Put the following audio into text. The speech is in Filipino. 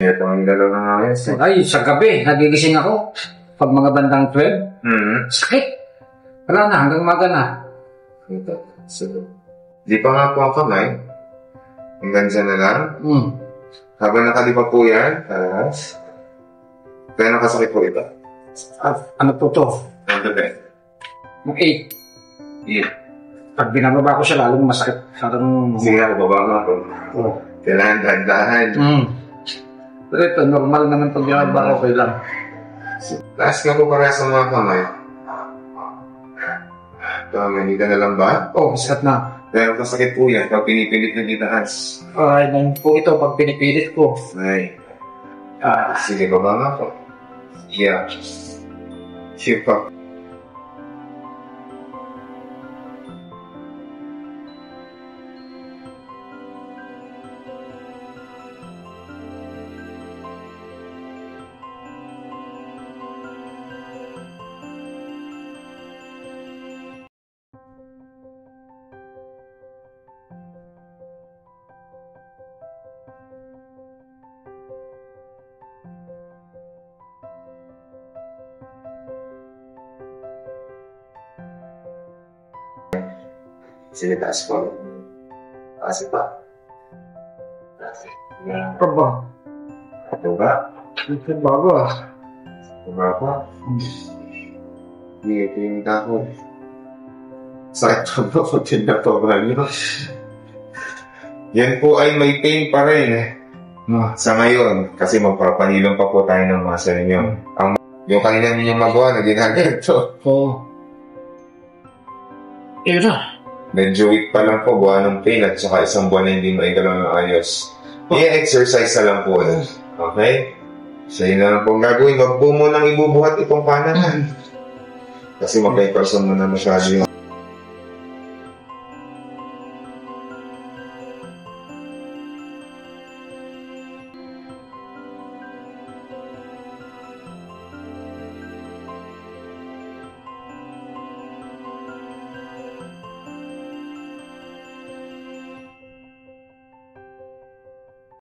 Ito ang dalaw na nga yan. Ay, sa gabi, nagigising ako. Pag mga bandang 12, sakit. Wala na, hanggang umaga na. Di pa nga po ang kamay. Hanggang dyan na lang. Habang nakalipa po yan, kaya nakasakit po ito. Ano po to? Ano ba? Yung 8. Yeah. Pag binababa ko siya, lalong masakit. Parang... Sige nga, baba nga po. Kailangan dahan-dahan. Pero ito, normal naman pag binababa, okay lang. Taas nga po para sa mga kamay. Manita na lang ba? Masakit na. Pero kasakit po yan pag pinipilit na itaas. Ay, nang po ito pag pinipilit ko. Ay. Sige, baba nga po. Yeah. Shift up. Sige, taas po. Taas pa. Ito ba? Ito ba? Ito bago Ito ba po? Hindi, ito yung takot. Sakit pa ba po tinatawa niyo? Yan po ay may pain pa rin. Sa ngayon, kasi magpapanilong pa po tayo ng muscle niyo. Yung kanina ninyong magawa na ginagato. Yun na. Medyo weak pa lang po, buwan ng pain at saka isang buwan na hindi maigalaw ng ayos. I-exercise na lang po. Okay? So yun na lang po gagawin. Wag po mo nang ibubuhat itong pananan. Kasi mag-person mo na masyado yung